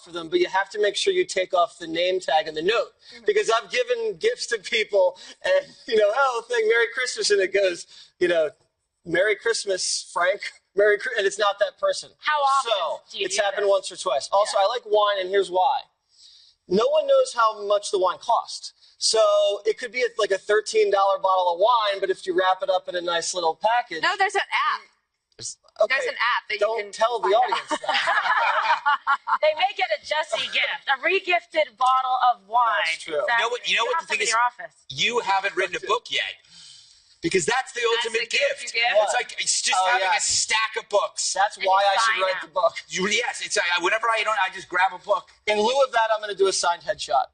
for them, but you have to make sure you take off the name tag and the note, because I've given gifts to people and, oh, Merry Christmas, and it goes, Merry Christmas, Frank, and it's not that person. How often do you it's do happened this? once or twice. Also, I like wine, and here's why. No one knows how much the wine costs. So it could be like a $13 bottle of wine, but if you wrap it up in a nice little package. No, there's an app. Okay, there's an app that you can tell the audience that. They may get a Jesse gift, a re-gifted bottle of wine. That's true. Exactly. You know what the thing is? In your office. You haven't written a book yet. Because that's the ultimate the gift gift. you give? It's just having a stack of books. That's why I should write the book. Yes, it's whenever I just grab a book. In lieu of that, I'm going to do a signed headshot.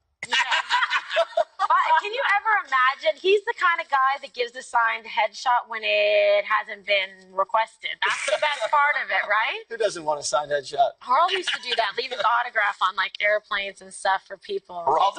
Can you ever imagine? He's the kind of guy that gives a signed headshot when it hasn't been requested. That's the best part of it, right? Who doesn't want a signed headshot? Harl used to do that, leave his autograph on like airplanes and stuff for people. Oh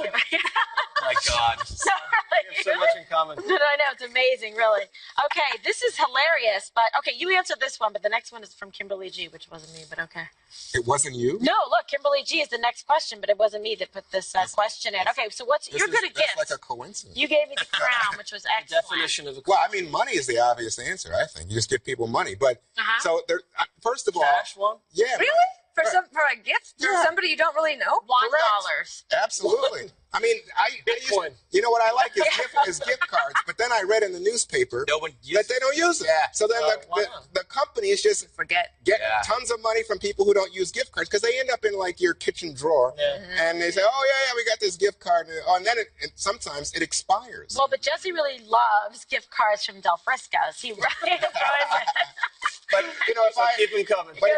my God. We have so much in common. I know, it's amazing, really. Okay, this is hilarious, but okay, you answered this one, but the next one is from Kimberly G, which wasn't me, but okay. It wasn't you? No, look, Kimberly G is the next question, but it wasn't me that put this question in. Okay, so you're good at gifts. That's like a coincidence. You gave me the crown, which was excellent. Definition of a Well, I mean, money is the obvious answer, I think. You just give people money. But, so, first of all. Cash one? Yeah. Really? For a gift for somebody you don't really know? $1. Absolutely. I mean, Bitcoin. You know what I like is gift cards, but then I read in the newspaper that they don't use them. Yeah. So then the companies just get tons of money from people who don't use gift cards, because they end up in like your kitchen drawer, and they say, oh yeah, we got this gift card, and then sometimes it expires. Well, but Jesse really loves gift cards from Del Frisco's. He really enjoys it. But if I keep them coming. But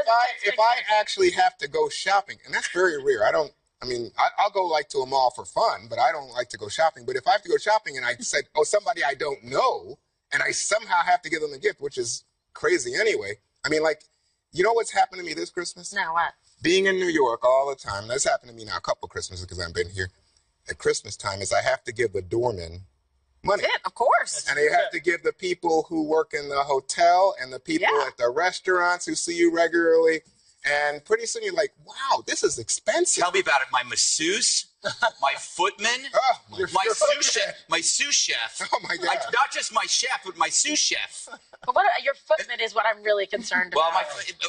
if I actually have to go shopping, and that's very rare. I'll go like to a mall for fun, but I don't like to go shopping. But if I have to go shopping and I said, somebody I don't know, and I somehow have to give them a gift, which is crazy anyway. I mean, like, you know what's happened to me this Christmas? No, what? Being in New York all the time. That's happened to me now a couple Christmases because I've been here. At Christmas time is I have to give the doorman money. Yeah, of course. And you have to give the people who work in the hotel and the people at the restaurants who see you regularly. And pretty soon you're like, wow, this is expensive. Tell me about it. My masseuse, my footman, my sous chef. Oh my God. Not just my chef, but my sous chef. But your footman is what I'm really concerned about. Well,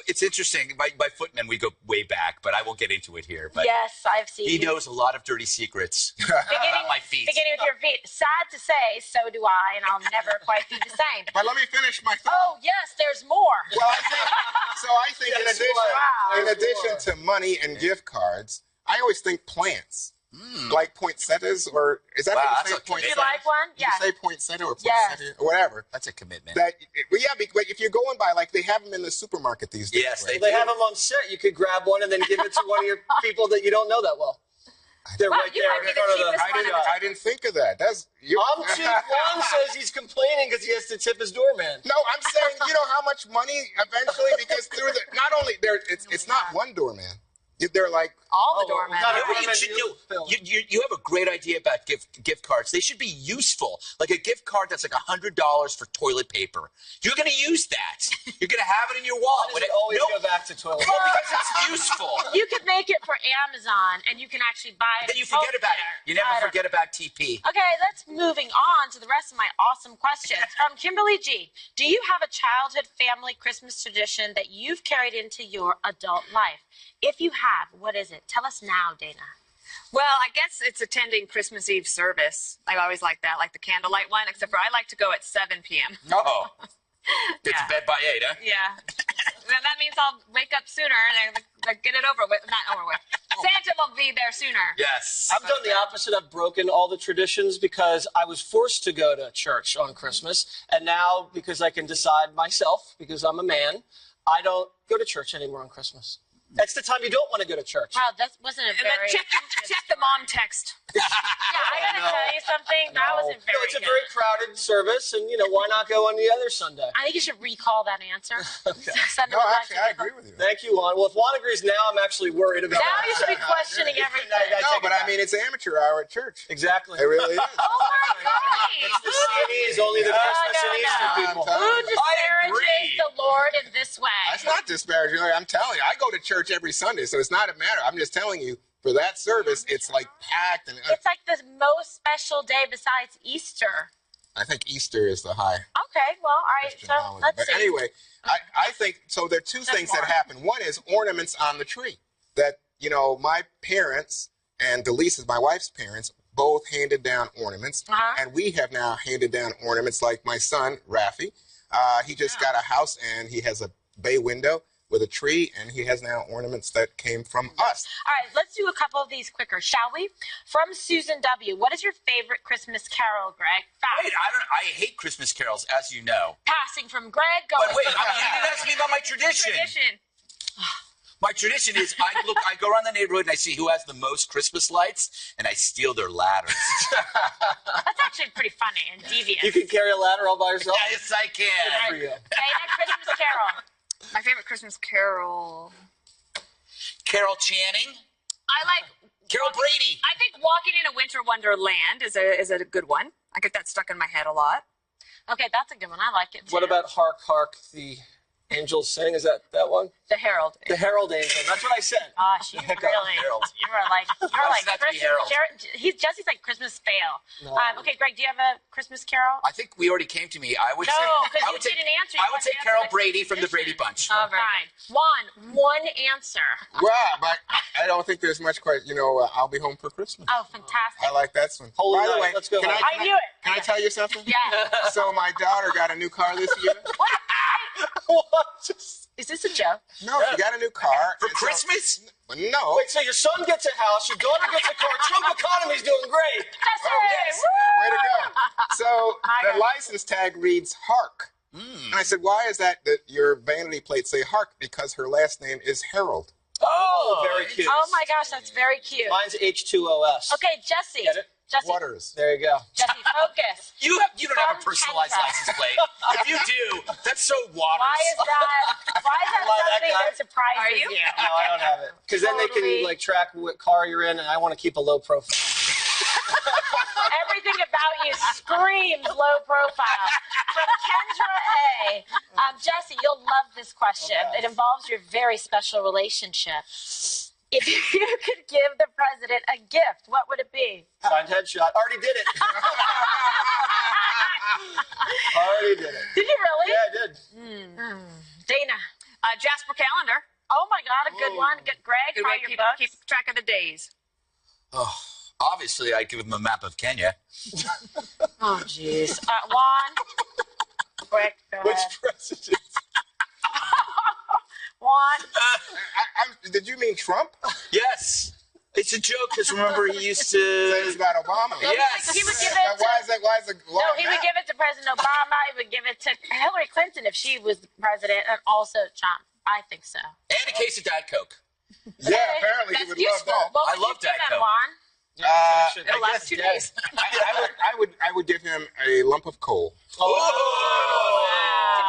it's interesting. My footman, we go way back, but I won't get into it here. But yes, I've seen. He knows a lot of dirty secrets beginning about my feet. Beginning with your feet. Sad to say, so do I, and I'll never quite be the same. But let me finish my thought. Oh yes, there's more. Well, I think in addition to money and gift cards, I always think plants. Like poinsettias, or is that how you say poinsettia? You like one? Yeah. You say poinsettia or poinsettia or whatever. That's a commitment. But if you're going by, like, they have them in the supermarket these days. Yes, right? They have them on set. You could grab one and then give it to one of your people that you don't know that well. They're right there in front of the. I didn't think of that. I'm cheap. Juan says he's complaining because he has to tip his doorman. No, I'm saying, you know how much money eventually, because through not only it's not one doorman. They're like all the doormen. You have a great idea about gift cards. They should be useful. Like a gift card that's like $100 for toilet paper. You're going to use that. You're going to have it in your wallet. Why does it always go back to toilet paper? Well, because it's useful. You could make it for Amazon, and you can actually buy it. Then you forget about it. You never forget about TP. Okay, let's moving on to the rest of my awesome questions. From Kimberly G. Do you have a childhood family Christmas tradition that you've carried into your adult life? If you have, what is it? Tell us now, Dana. Well, I guess it's attending Christmas Eve service. I always like that, like the candlelight one, except for I like to go at 7 p.m. Uh-oh. Get to bed by 8, huh? Yeah. That means I'll wake up sooner and get it over with. Not over with. Santa will be there sooner. Yes. I've done the opposite. I've broken all the traditions because I was forced to go to church on Christmas. And now, because I can decide myself, because I'm a man, I don't go to church anymore on Christmas. That's the time you don't want to go to church. Wow, that wasn't a very... Check the mom text. Yeah, I got to tell you something. That wasn't very it's a very crowded service, and, why not go on the other Sunday? I think you should recall that answer. Okay. No, actually, I agree with you. Thank you, Juan. Well, if Juan agrees now, I'm actually worried about Now you should be questioning questioning everything. No, but I mean, it's amateur hour at church. Exactly. It really is. Oh my God! It's the CNEs, only the Christmas and Easter no. people. I'm Who telling you. disparages the Lord in this way? That's not disparaging. I'm telling you, I go to church every Sunday, so it's not a matter. I'm just telling you, for that service, it's like packed. And It's like the most special day besides Easter. I think Easter is the high Okay, well, all right. Christian So holiday. let's But see. anyway, I think, so there are two things that happen. One is ornaments on the tree. That, my parents and Delisa's, my wife's parents, both handed down ornaments. Uh-huh. And we have now handed down ornaments like my son, Rafi. He just got a house and he has a bay window with a tree, and he has now ornaments that came from us. All right, let's do a couple of these quicker, shall we? From Susan W. What is your favorite Christmas carol, Greg? Fast. Wait, I hate Christmas carols, as you know. Passing from Greg, going But wait, to you didn't ask me about my tradition. Tradition. My tradition is I go around the neighborhood and I see who has the most Christmas lights, and I steal their ladders. That's actually pretty funny and devious. You can carry a ladder all by yourself? Yes, I For can. you. Dana, Christmas carol. My favorite Christmas carol. Carol Channing, I like. Carol Brady. I think Walking in a Winter Wonderland is a good one. I get that stuck in my head a lot. Okay, that's a good one. I like it too. What about Hark, Hark, the angels sing? Is that one? The Herald. The Herald Angel. That's what I said. Gosh, you Hiccup. really, Herald. you are like does that have to be Herald? Jesse's like Christmas fail. No. Okay, Greg, do you have a Christmas carol? I think we already came to me. I would No, say 'cause I you would take didn't answer. You I would wanted say to answer Carol my Brady from the Brady tradition. Bunch. Oh, fine. One answer. Well, but I don't think there's much question. I'll be home for Christmas. Oh, fantastic. I like that one. Holy By the night. way, Let's go can home. I knew it. Can I tell you something? Yeah. So my daughter got a new car this year. What? Is this a joke? No, she got a new car. For and so- Christmas? No. Wait, so your son gets a house, your daughter gets a car. Trump economy's doing great. Jesse! Oh, yes. Woo! Way to go. So Hi, the license tag reads Hark. And I said, why is that your vanity plate say Hark? Because her last name is Harold. Oh, very cute. Oh my gosh, that's very cute. Mine's H2OS. Okay, Jesse. Get it? Jesse. Waters. There you go. Jesse, focus. You don't have a From personalized Kendra. license plate. If you do, that's so Waters. Why is that Lie that something guy. that surprises Are you? you? No, I don't have it. Because then they Totally. can track what car you're in, and I want to keep a low profile. Everything about you screams low profile. From Kendra A. Jesse, you'll love this question. Okay. It involves your very special relationship. If you could give the president a gift, what would it be? Signed headshot. Already did it. Already did it. Did you really? Yeah, I did. Dana. Jasper Calendar. Oh my God, a good one. Good, Greg, Good how way are to your books? keep track of the days. Oh, obviously, I'd give him a map of Kenya. Oh, jeez. Juan. Greg, go Which ahead. president? Juan. Did you mean Trump? Yes. It's a joke because remember he used Say it's to. about Obama. Yes. He would give Now, it to... why is it? No, he would give it to President Obama. He would give it to Hillary Clinton if she was the president, and also Trump. I think so. And a case of Diet Coke. Yeah, apparently he That's would useful. love that. What I would love you give Diet him, Coke. Juan? It'll last 2 days. I would give him a lump of coal. To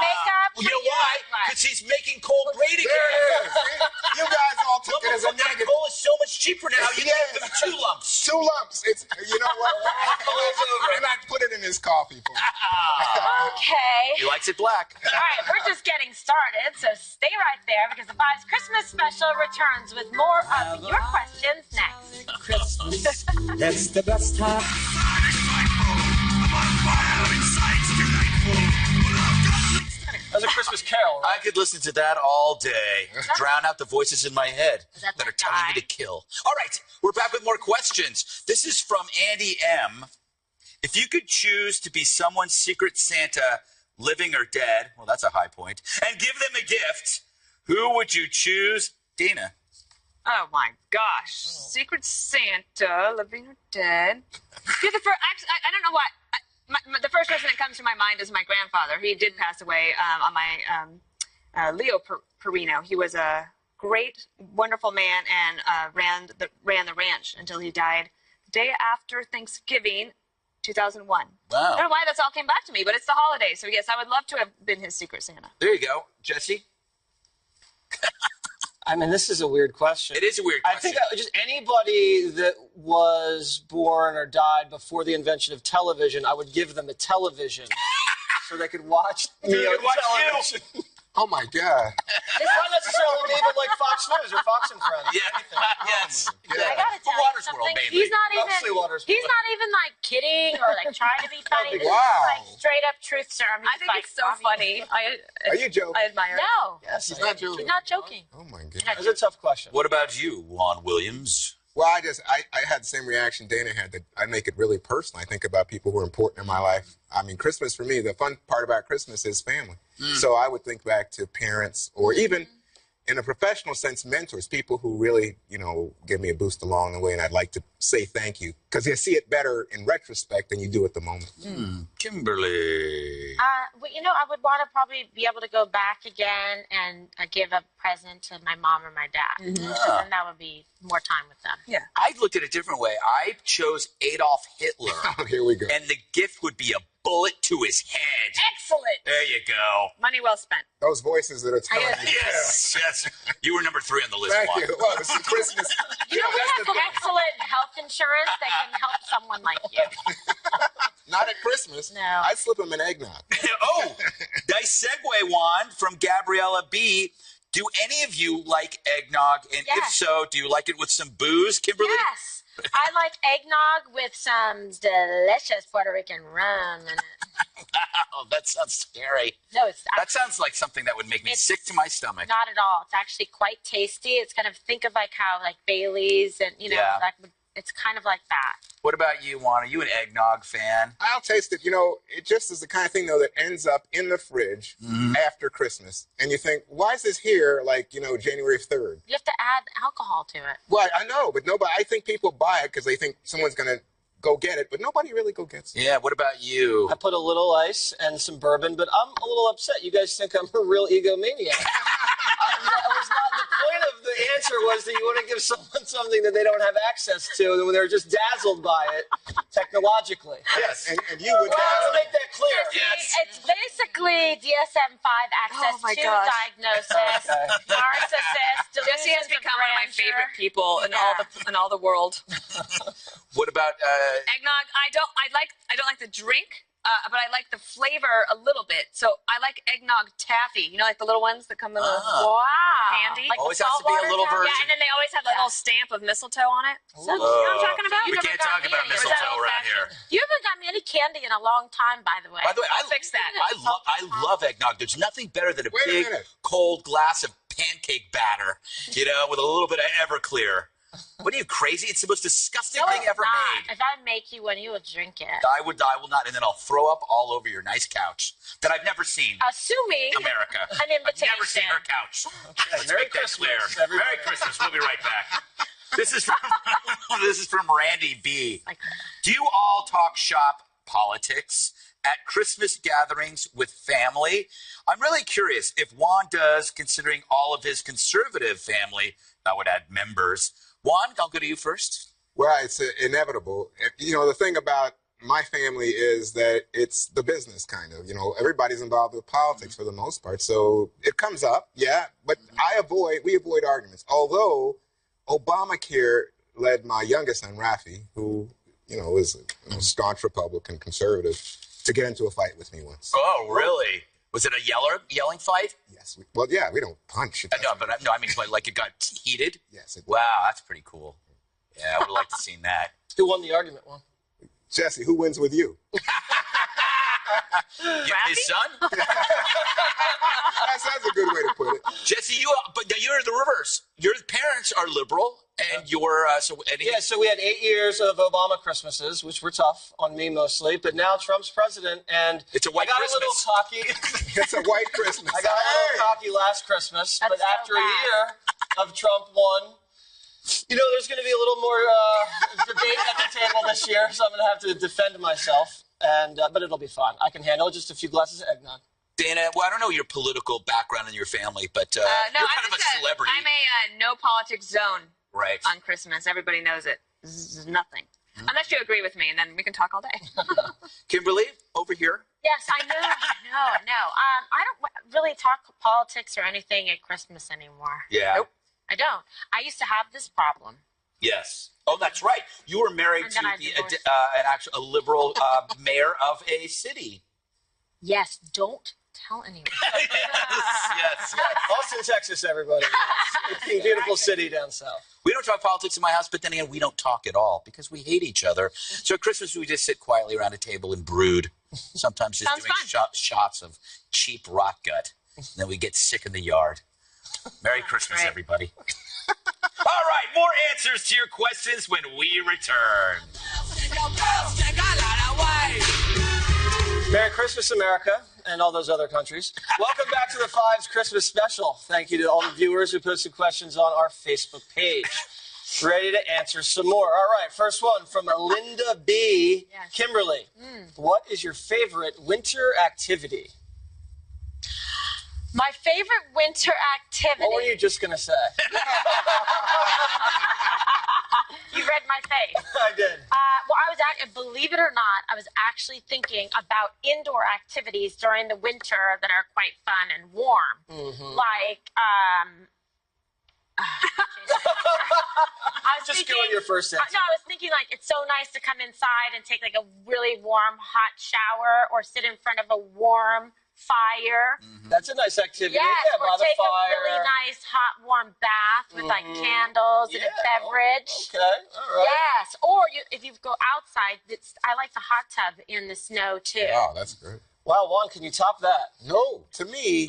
make up for You know your why? life. Because he's making coal great There again. it is. You guys all took it as a That negative. coal is so much cheaper now. You Yes. give them 2 lumps. 2 lumps. It's what? And I put it in his coffee for him. Okay. He likes it black. All right, we're just getting started, so stay right there because the Five's Christmas special returns with more of your questions next. Christmas. That's the best time. That's a Christmas carol, right? I could listen to that all day. Drown out the voices in my head that that are that telling guy? me to kill. All right, we're back with more questions. This is from Andy M. If you could choose to be someone's secret Santa, living or dead, well, that's a high point, and give them a gift, who would you choose? Dana. Oh my gosh. Secret Santa, living or dead. You're the first. Actually, I don't know why. The first person that comes to my mind is my grandfather. He did pass away on my Leo Perino. He was a great, wonderful man and ran the ranch until he died the day after Thanksgiving, 2001. I don't know Wow. why that's all came back to me, but it's the holiday. So yes, I would love to have been his Secret Santa. There you go. Jesse? I mean, this is a weird question. It is a weird I question. think just anybody that was born or died before the invention of television, I would give them a television so they could watch me They on could watch you. television. Oh my God. Not necessarily me, but like Fox News or Fox and Friends. Yeah. Yes. I gotta tell you Water's something. World, mainly. He's not Mostly even. Water's He's World. not even like kidding or like trying to be funny. This is Wow. like straight up truth serum. I think it's so funny. Are you joking? I admire it. No, Yes, He's not joking. he's not joking. Oh my God. That's a tough question. What about you, Juan Williams? Well, I had the same reaction Dana had, that I make it really personal. I think about people who are important in my life. I mean, Christmas for me, the fun part about Christmas is family. So I would think back to parents, or even in a professional sense, mentors, people who really, give me a boost along the way. And I'd like to say thank you, because you see it better in retrospect than you do at the moment. Kimberly. Well, I would want to probably be able to go back again and give a present to my mom or my dad. And that would be more time with them. I looked at it a different way. I chose Adolf Hitler, Oh, here we go. and the gift would be a bullet to his head. Excellent. There you go. Money well spent. Those voices that are telling you. Yes, yes. You were number 3 on the list, Thank Juan. you. Well, this is Christmas. We have excellent health insurance that can help someone like you. Not at Christmas. No. I'd slip him an eggnog. Oh, nice segue, Juan, from Gabriella B. Do any of you like eggnog? And if Yes. so, do you like it with some booze, Kimberly? Yes. I like eggnog with some delicious Puerto Rican rum in it. Oh, that sounds scary. No, it's That sounds like something that would make me It's sick to my stomach. not at all. It's actually quite tasty. It's kind of, think of like how like Bailey's and Yeah. it's kind of like that. What about you, Juan? Are you an eggnog fan? I'll taste it. It just is the kind of thing, though, that ends up in the fridge after Christmas. And you think, why is this here, January 3rd? You have to add alcohol to it. Well, I know, but I think people buy it because they think someone's going to go get it, but nobody really go gets it. Yeah, what about you? I put a little ice and some bourbon, but I'm a little upset. You guys think I'm a real egomaniac. The point of the answer was that you want to give someone something that they don't have access to when they're just dazzled by it technologically. Yes, and you would Well, I want to make that clear. Yes. It's basically DSM-5 access Oh my to gosh. diagnosis, narcissist, Jesse has delusions of become one of my grandeur. favorite people in Yeah. all the world. What about Eggnog. I don't like the drink. But I like the flavor a little bit. So I like eggnog taffy. Like the little ones that come in a Wow. candy. Like the Always has to be a saltwater little taffy? version. Yeah, and then they always have the little stamp of mistletoe on it. So You know what I'm talking about? we You can't never talk got about me any. Or is that mistletoe around here. You haven't got me any candy in a long time, by the way. By the way, I'll fix that. I love eggnog. There's nothing better than a Wait a big, minute. cold glass of pancake batter, with a little bit of Everclear. What are you, crazy? It's the most disgusting No, thing it's ever not. made. If I make you one, you will drink it. I will not, and then I'll throw up all over your nice couch that I've never seen. Assuming America. an I've invitation. never seen her couch. Let's Merry make that Christmas, clear. everybody. Merry Christmas. We'll be right back. This is from Randy B. Like- Do you all talk shop politics at Christmas gatherings with family? I'm really curious if Juan does, considering all of his conservative family, I would add members. Juan, I'll go to you first. Well, it's inevitable. The thing about my family is that it's the business kind of. Everybody's involved with politics for the most part. So it comes up, yeah, but we avoid arguments. Although Obamacare led my youngest son, Rafi, who, is a staunch Republican conservative, to get into a fight with me once. Oh, really? Was it a yelling fight? Yes. We don't punch. No, I mean, like it got heated? Yes. Wow, that's pretty cool. Yeah, I would have liked to have seen that. Who won the argument, Juan? Jesse, who wins with you? His son? That's a good way to put it. Jesse, but now you're the reverse. Your parents are liberal, and you're so we had 8 years of Obama Christmases, which were tough on me mostly, but now Trump's president, and It's a white I got Christmas. a little cocky. It's a white Christmas. I got a little cocky last Christmas, That's but so after a bad. year of Trump won, there's going to be a little more debate at the table this year, so I'm going to have to defend myself, but it'll be fun. I can handle just a few glasses of eggnog. Dana, well, I don't know your political background in your family, but No, you're kind I'm of a celebrity. I'm a no politics zone Right. on Christmas. Everybody knows it. This is nothing. Unless you agree with me, and then we can talk all day. Kimberly, over here. Yes, I know. I don't really talk politics or anything at Christmas anymore. Yeah. Nope. I don't. I used to have this problem. Yes. Oh, that's right. You were married And to then I divorced. a liberal mayor of a city. Yes, don't tell anyone. yes. Austin, Texas, everybody. It's a beautiful city down south. We don't talk politics in my house, but then again, we don't talk at all because we hate each other. So at Christmas, we just sit quietly around a table and brood. Sometimes just Sounds doing shots of cheap rot gut. And then we get sick in the yard. Merry Christmas, right. everybody. All right, more answers to your questions when we return. Merry Christmas, America, and all those other countries. Welcome back to the Fives Christmas special. Thank you to all the viewers who posted questions on our Facebook page. Ready to answer some more. All right, first one from Linda B. Yes. Kimberly. What is your favorite winter activity? My favorite winter activity. What were you just going to say? You read my face. I did. Well, I was believe it or not, I was actually thinking about indoor activities during the winter that are quite fun and warm. Mm-hmm. Like, I was Just thinking, go with your first answer. No, I was thinking like it's so nice to come inside and take like a really warm hot shower or sit in front of a warm fire. That's a nice activity. Yes, Yeah, or by the take fire. a really nice hot warm bath with like candles and a beverage. Okay, all right. Yes, or if you go outside, I like the hot tub in the snow too. Oh, that's great. Wow, Juan, can you top that? No, to me,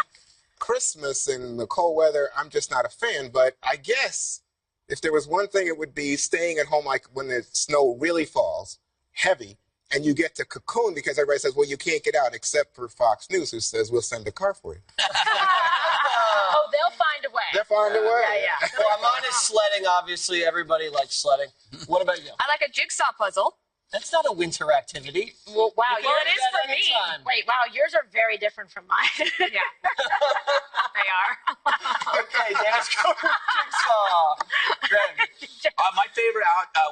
Christmas and the cold weather, I'm just not a fan. But I guess if there was one thing, it would be staying at home, like when the snow really falls heavy and you get to cocoon, because everybody says, well, you can't get out, except for Fox News, who says we'll send a car for you. Oh, they'll find a way. They'll find a way. Yeah. Well, mine is sledding. Obviously, everybody likes sledding. What about you? I like a jigsaw puzzle. That's not a winter activity. Well, wow, You can it do is that for me. anytime. Wait, wow, yours are very different from mine. Yeah, they are. Okay, Dana's going with jigsaw. Greg. My favorite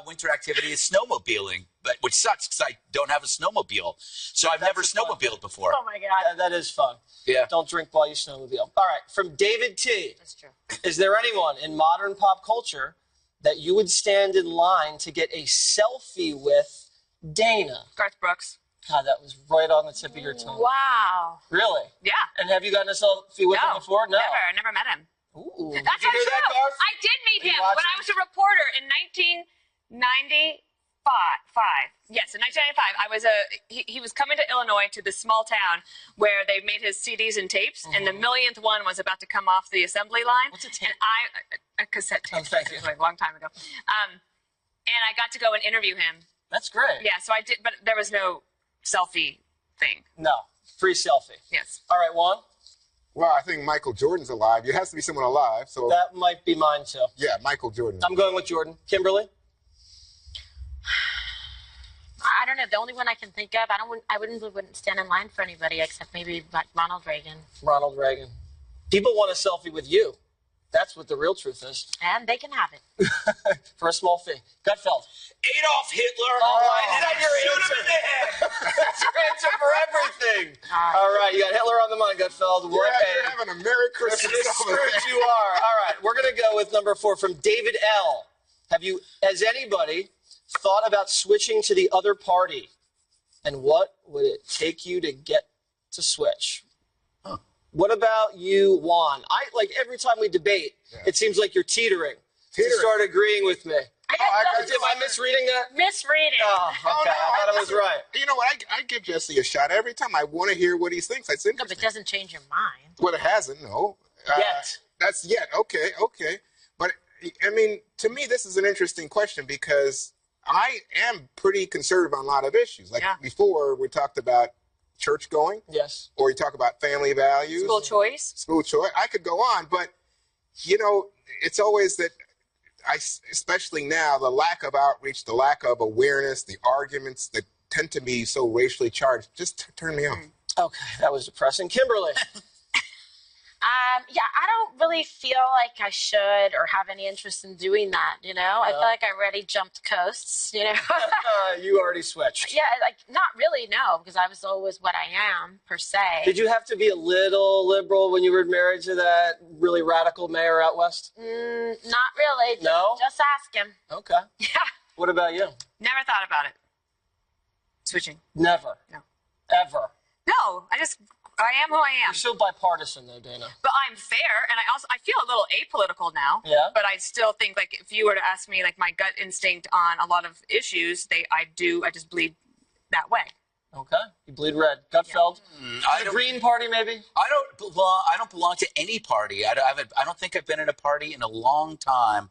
winter activity is snowmobiling, which sucks because I don't have a snowmobile. So I've never a fun snowmobiled before. Oh my God, That is fun. Yeah. Don't drink while you snowmobile. All right, from David T. that's true. Is there anyone in modern pop culture that you would stand in line to get a selfie with? Dana. Garth Brooks. God, that was right on the tip of your tongue. Wow. Really? Yeah. And have you gotten a selfie with him before? No. Never. I never met him. Ooh. That's Did you not hear true. that, Garth? I did meet Are you him when watching? I was a reporter in 1995. Yes, in 1995, he was coming to Illinois to this small town where they made his CDs and tapes, and the millionth one was about to come off the assembly line. What's a tape? And a cassette tape. Oh, thank you. It was like a long time ago. And I got to go and interview him. That's great. Yeah, so I did, but there was no selfie thing. No. Free selfie. Yes. All right, Juan. Well, I think Michael Jordan's alive. It has to be someone alive. So, That might be mine too. yeah, Michael Jordan. I'm going with Jordan. Kimberly? I don't know. The only one I can think of, I wouldn't stand in line for anybody except maybe like Ronald Reagan. Ronald Reagan. People want a selfie with you. That's what the real truth is. And they can have it. For a small fee. Gutfeld. Adolf Hitler. Oh, and I your shoot answer. him in the head. That's your answer for everything. All right, you got Hitler on the mind, Gutfeld. What You're a having a Merry Christmas. over screwed there. you are. All right, we're going to go with number 4 from David L. Has anybody thought about switching to the other party? And what would it take you to get to switch? What about you, Juan? Every time we debate, it seems like you're teetering. To start agreeing with me. I I got Am I misreading that? misreading. Oh, okay. Oh, no, I thought I was listen, right. You know what? I give Jesse a shot every time. I want to hear what he thinks. That's No, interesting. but it doesn't change your mind. Well, it hasn't, no. Yet. That's yet. Okay. But, I mean, to me, this is an interesting question because I am pretty conservative on a lot of issues. Like before, we talked about church going, Yes. or you talk about family values. School choice. School choice. I could go on, but, it's always that, especially now, the lack of outreach, the lack of awareness, the arguments that tend to be so racially charged, just turn me off. Okay, that was depressing. Kimberly. Yeah, I don't really feel like I should or have any interest in doing that, you know? I feel like I already jumped coasts, you know? You already switched. Yeah, like, not really, no, because I was always what I am, per se. Did you have to be a little liberal when you were married to that really radical mayor out west? Not really. No? Just ask him. Okay. Yeah. What about you? Never thought about it. Switching. Never. No. Ever. No, I am who I am. You're so bipartisan, though, Dana. But I'm fair, and I feel a little apolitical now. Yeah? But I still think, like, if you were to ask me, like, my gut instinct on a lot of issues, I just bleed that way. Okay. You bleed red. Gutfeld. I The don't- Green Party, maybe? I don't belong to any party. I don't think I've been in a party in a long time.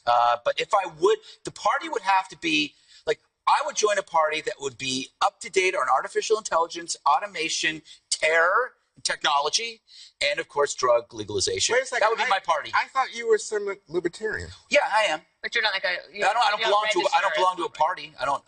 But if I would, the party would have to be like I would join a party that would be up to date on artificial intelligence, automation, terror, technology, and of course drug legalization. Wait a second. That would be my party. I thought you were some libertarian. Yeah, I am. But you're not like a. I don't belong to a party. I don't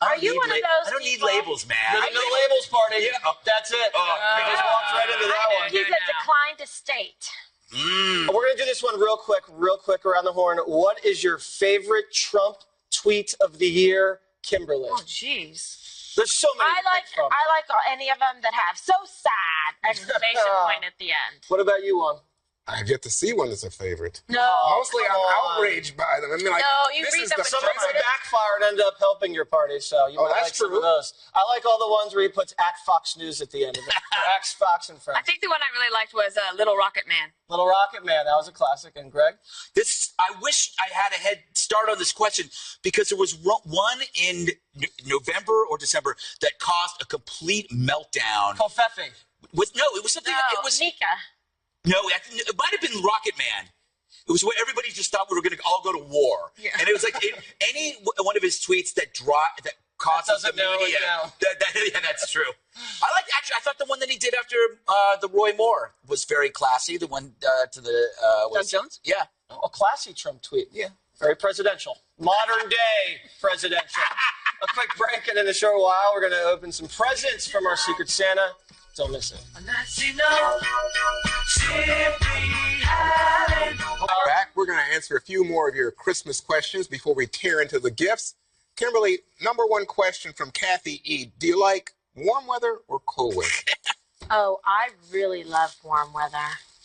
Are you need one of those I don't need people? labels, man. You're the no labels party. Yeah. That's it. You just walked right into that one. He's a declined estate. We're going to do this one real quick around the horn. What is your favorite Trump tweet of the year, Kimberly? Oh, jeez. There's so many I to like pick from. any of them that have so sad exclamation point at the end. What about you, Juan? I've yet to see one that's a favorite. No. Mostly, come I'm on. outraged by them. I mean, like, No, you this read is them the with Some of them President- backfired and ended up helping your party, so you Oh, might that's like some true. of those. I like all the ones where he puts at Fox News at the end of it. Or X Fox and Friends. I think the one I really liked was Little Rocket Man. Little Rocket Man, that was a classic. And Greg? I wish I had a head start on this question because there was one in November or December that caused a complete meltdown. Kofefe. It was something. No, It was Nika. no. It might have been Rocket Man. It was where everybody just thought we were going to all go to war, and it was like any one of his tweets that causes the doesn't narrow it media. down. Yeah, that's true. I thought the one that he did after the Roy Moore was very classy. The one to the Doug Jones? Yeah. A classy Trump tweet. Yeah. Very presidential. Modern day presidential. A quick break, and in a short while, we're going to open some presents from our Secret Santa. Don't miss it. back. We're going to answer a few more of your Christmas questions before we tear into the gifts. Kimberly, number one question from Kathy E. Do you like warm weather or cold weather? Oh, I really love warm weather.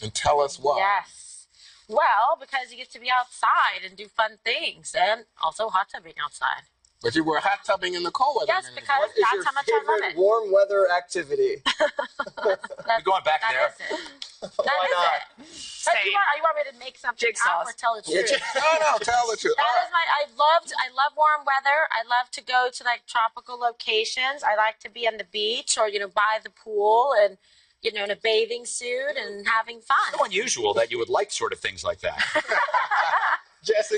And tell us why. Yes. Well, because you get to be outside and do fun things, and also hot tubbing outside. But you were hot tubbing in the cold weather. Yes, a minute because ago. What is that's your how much I love favorite it. warm weather activity? That, going back that there. is it. Why That is not? it. But you want me to make something Jigsaws. up or tell the Yeah, truth? No, tell the truth. All That right. is I love warm weather. I love to go to like tropical locations. I like to be on the beach or, by the pool and, in a bathing suit and having fun. So unusual that you would like sort of things like that. Jesse?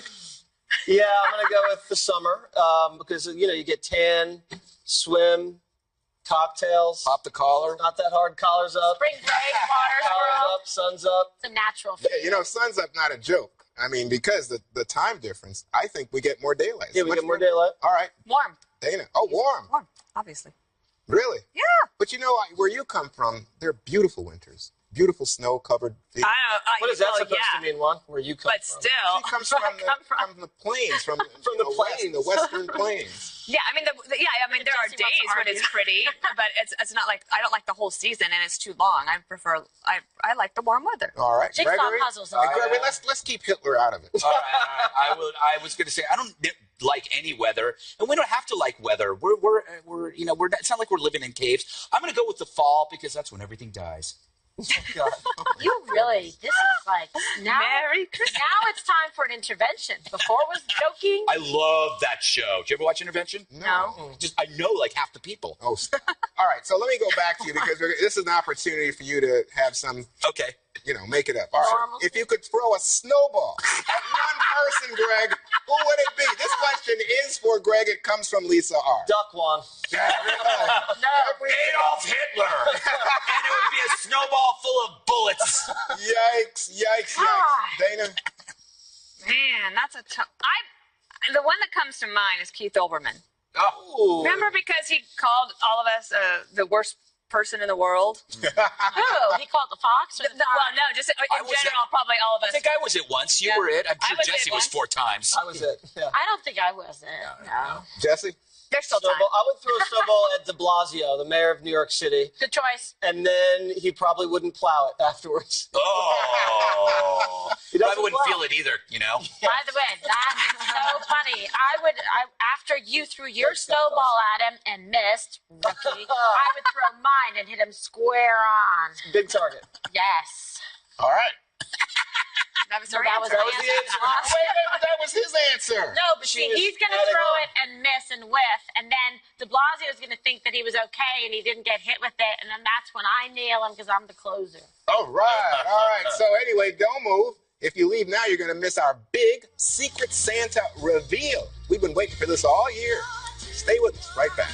Yeah, I'm going to go with the summer because, you get tan, swim, cocktails. Pop the collar. Not that hard. Collars up. Spring break, water's Collars world. up, sun's up. It's a natural Yeah, feeling. sun's up, not a joke. I mean, because the time difference, I think we get more daylight. Yeah, we Much get more daylight. All right, Warm. Dana. Oh, warm. Warm, obviously. Really? Yeah. But where you come from, they're beautiful winters. Beautiful snow-covered fields. What is that supposed to mean? mean, Juan? Where you come But from? still, She comes where from I come from. the plains, from the plains. the western plains. Yeah, I mean, there are Jesse wants to days when argue. it's pretty, but it's not like I don't like the whole season and it's too long. I like the warm weather. All right, Jigsaw Gregory. puzzles. Hey, Gregory, let's keep Hitler out of it. All right. I was going to say I don't like any weather, and we don't have to like weather. We're it's not like we're living in caves. I'm going to go with the fall because that's when everything dies. God. You really, this is like, now, Merry Christmas. now it's time for an intervention. Before it was joking. I love that show. Did you ever watch Intervention? No. Just I know like half the people. Oh, stop. All right. So let me go back to you because this is an opportunity for you to have some, Okay. make it up. All right. Normal. If you could throw a snowball at one person, Greg, who would it be? This question is for Greg. It comes from Lisa R. Duck, Juan. No. Adolf Hitler, and it would be a snowball full of bullets. Yikes! Ah. Dana. Man, that's a tough. The one that comes to mind is Keith Olbermann. Ooh. Remember because he called all of us the worst person in the world. Who? He called the fox or the Well, farm? no, just in was general, probably all of I us. think I was it once. You Yeah. were it. I'm I sure was it Jesse was once. 4 times. I was it. Yeah. I don't think I was it. No. Jesse? There's still time. Snowball. I would throw a snowball at de Blasio, the mayor of New York City, Good choice. and then he probably wouldn't plow it afterwards. Oh. He doesn't Probably wouldn't plow. feel it either, you know? By the way, that's so funny. After you threw your snowball at him and missed, rookie, I would throw mine and hit him square on. Big target. Yes. All right. That was So her that was answer. the was the answer. answer. Wait, but that was his answer. No, but She see, was he's going to adding throw on. it and miss and whiff, and then de Blasio is going to think that he was okay and he didn't get hit with it, and then that's when I nail him because I'm the closer. All right. So anyway, don't move. If you leave now, you're going to miss our big Secret Santa reveal. We've been waiting for this all year. Stay with us. Right back.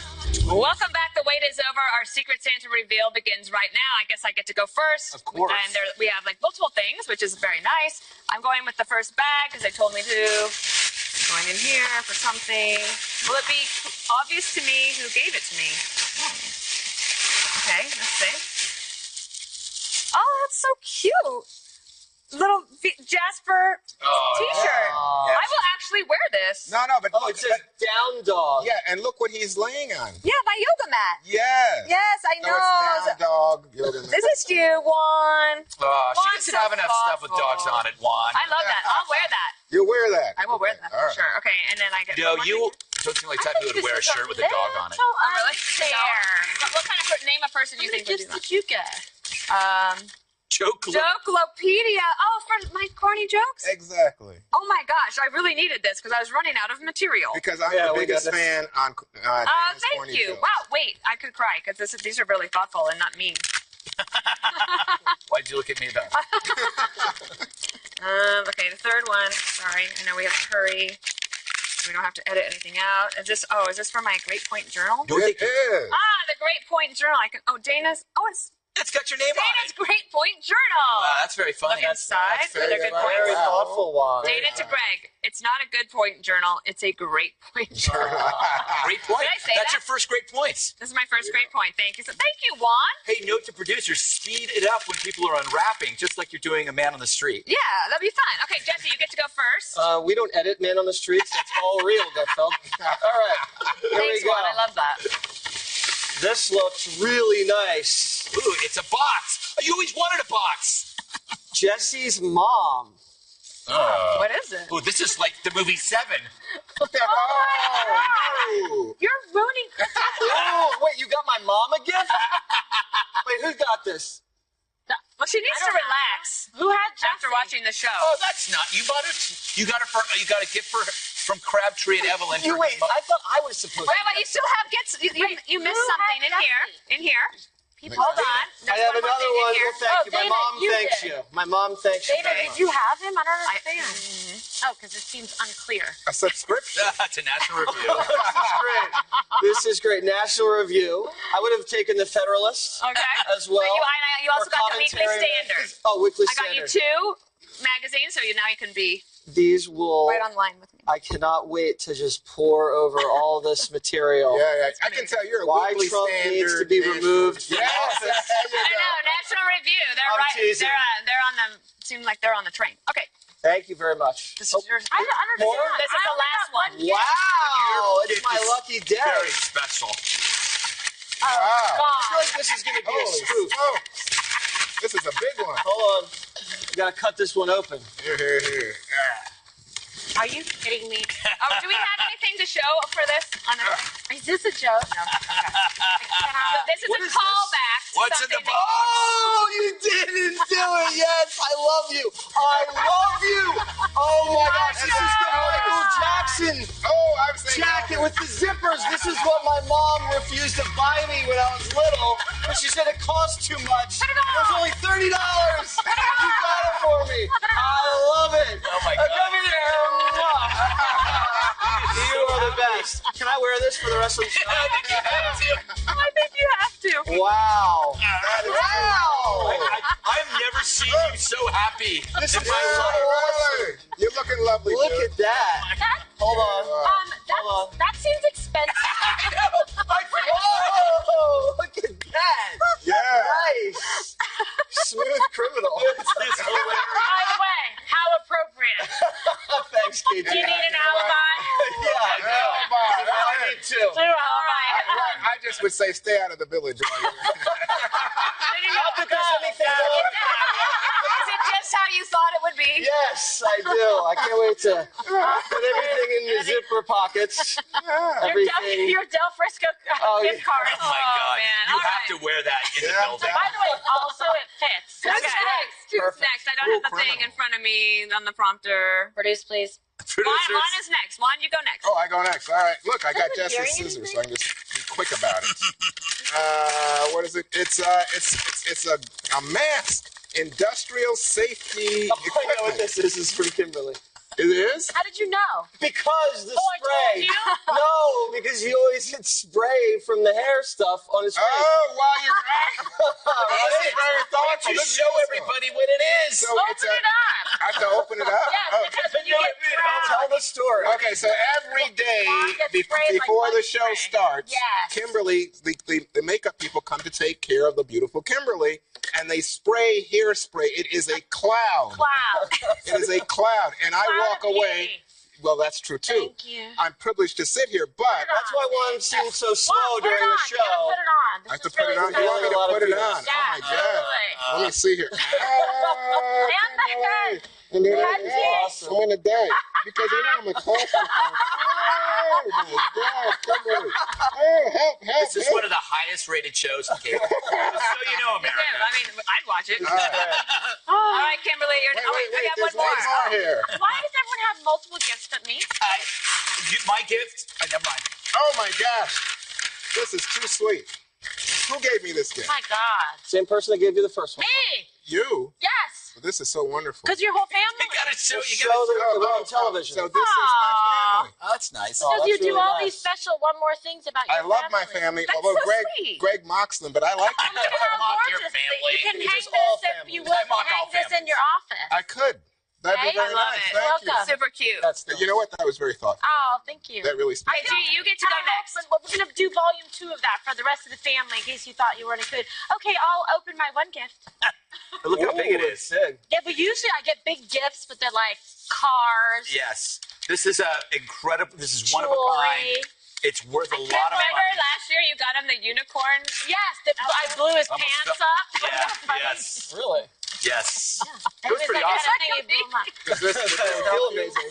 Welcome back. The wait is over. Our Secret Santa reveal begins right now. I guess I get to go first. Of course. And we have like multiple things, which is very nice. I'm going with the first bag because they told me to. Going in here for something. Will it be obvious to me who gave it to me? Okay, let's see. Oh, that's so cute. Little Jasper t-shirt. Oh. I will actually wear this. No, but Oh, look, it says down dog. yeah, and look what he's laying on. Yeah, my yoga mat. Yes. Yes, I So know. it's down dog. Yoga mat. This is you, Juan. She Juan's doesn't so have enough stuff with dogs thoughtful. on it, Juan. I love that. I'll wear that. You'll wear that. I will wear Okay, that all for right. sure. Okay, and then I get. You know, one you more. don't seem like the type who would wear a shirt with a dog on it. So Oh, really? unfair. What kind of name a person you How many think would gifts do that? did you get? Joke. Jokelopedia. Oh, for my corny jokes? Exactly. Oh my gosh, I really needed this because I was running out of material. Because I'm Yeah, the we got biggest this. fan on Oh, Dana's thank corny you. jokes. Wow, wait, I could cry because these are really thoughtful and not mean. Why'd you look at me though? Okay, the third one. Sorry, I know we have to hurry. We don't have to edit anything out. Is this for my Great Point Journal? It is. Ah, the Great Point Journal. Dana's. Oh, it's It's got your name on Dana's it. Great Point Journal. Wow, that's very funny. Look inside. That's Are there very, good very points? thoughtful one. Dana to Greg. It's not a good point journal. It's a great point journal. Great point. Did I say That's that? your first great points. This is my first great point. Thank you. So thank you, Juan. Hey, note to producers, speed it up when people are unwrapping, just like you're doing a man on the street. Yeah, that'd be fun. Okay, Jesse, you get to go first. We don't edit Man on the Streets. That's all real, Gutfeld. All right. Here Thanks, we go. Juan. I love that. This looks really nice. Ooh, it's a box. You always wanted a box. Jesse's mom. What is it? Ooh, this is like the movie Seven. Oh, no. You're ruining Christmas. Oh, wait, you got my mom a gift? Wait, who got this? Well, she needs I to don't relax Who had Jesse? after watching the show. Oh, that's not. You bought it. You got it for. You got a gift from Crabtree and Evelyn. You wait, I thought I was supposed Wait, to. but you still have gets. You missed who something had in here. Jesse? In here. People Hold on. I There's have one more another thing in one. here. Well, thank Oh, you. My Dana, mom you thanks did. you. My mom thanks you. Dana, very did much. you have him? I don't understand. Oh, because it seems unclear. A subscription. That's a National Review. This is great. This is great. National Review. I would have taken the Federalist Okay. as well. But you also or got the Weekly Commentary. Standard. Oh, Weekly I got you Standard. 2 magazines, so now you can be These will. right online with me. I cannot wait to just pour over all this material. Yeah. I can tell you're a Why Weekly Trump Standard. needs to be National- removed. Yes. I know, National Review. They're I'm right. teasing. They're on the. Seems like they're on the train. Okay, Thank you very much. this is yours. I don't understand. More? This is I the only last got one. gift. Wow, it's It my is lucky day. Very special. Oh, Wow. I feel God. like this is going to be a Holy spoof. smokes. This is a big one. Hold on. You got to cut this one open. Here. Are you kidding me? Oh, do we have anything to show for this? On the Is this a joke? no. Okay. This is What a is this? callback. To What's in the something box? Oh, you didn't do it. Yes, I love you. I love you. Oh my gosh, this is the Michael Jackson Oh, I'm saying jacket with the zippers. This is what my mom refused to buy me when I was little, but she said it cost too much. It was only $30. You got it for me. I love it. Oh my Come God. here. You are the best. Can I wear this for the rest of the show? I think you have to. Wow. Wow. I've never seen you so happy This in is my so life. awesome. You're looking lovely. Look dude. at that. Hold on. Hold on. That seems expensive. Whoa! Look at that. too. All right. I just would say stay out of the village. While you're Not because anything wrong. Is it just how you thought it would be? Yes, I do. I can't wait to put everything in the zipper pockets. Everything. Your Del Frisco Oh, gift yeah. card. Oh my God! man. You All have right. to wear that in the Yeah. building. By the way, also it fits. Who's Okay. next? Who's Perfect. next? I don't have the thing in front of me on the prompter. Produce, please. Producers. Juan is next. Juan, you go next. Oh, I go next. All right. Look, I got Are you Jess's hearing scissors, anything? so I can just be quick about it. What is it? It's a mask. Industrial safety Oh, I know what equipment. this is. This is from Kimberly. It is? How did you know? Because the I spray. told you. No, because you always get spray from the hair stuff on his face. Oh, while you're Right? This is very Why thoughtful. don't you This is show awesome. everybody what it is? So Open it's it up. I have to open it up. Yes, Oh. because when you get Tell proud. the story. Okay, so every day Mom gets sprayed like before the bug show spray. starts, Yes. Kimberly, the makeup people come to take care of the beautiful Kimberly, and they spray hairspray. It is a cloud. Cloud. It is a cloud, and I Cloud walk of away. beauty. Well, that's true too. Thank you. I'm privileged to sit here, but That's why one seems so slow Mom, put it during on. the You gotta show. put it on. This I have to is put it really on. You want me A lot to of put it people. on? Yeah, Oh my God! absolutely. Let me see here. Oh, And the head. And then Head Awesome. I'm gonna die because you know I'm a classic. Oh my God, Kimberly! Oh, help! This is one of the highest rated shows in cable. Just so you know, Yeah, America. I mean, I'd watch it. All right. All right, Kimberly. You're, Wait, we have there's one more. one more here. Why does everyone have multiple gifts but me? My gift. Never mind. Oh my gosh, this is too sweet. Who gave me this gift? My God. Same person that gave you the first one. Me. You. Yes. This is so wonderful. Because your whole You family. gotta show. Just You show gotta. the on television. So this is my family. Oh, that's nice. Oh, Because you that's do really all nice. these special one more things about your I love my family, That's although so sweet. Greg mocks them, but I like them. Look at how Mock your gorgeous. family. You can It's hang just all this if you families. would I mock hang all this in families. your office. I could. That'd be Right? very I love nice. it. Thank you. Welcome. Super cute. That's nice. You know what? That was very thoughtful. Oh, thank you. That really speaks. Okay, G, you get to go next. But we're going to do volume 2 of that for the rest of the family in case you thought you weren't included. Okay, I'll open my one gift. Look how big it Ooh, is. it's big. Yeah, but usually I get big gifts, but they're like cars, Yes. This is incredible. This is one of a jewelry. kind. It's worth a lot of Remember money. last year you got him the unicorn? Yes, I blew his Almost pants fell- up. Yeah, yes. Really? Yes. It was pretty like awesome. anything you blew 'em up. Is this- Feel amazing.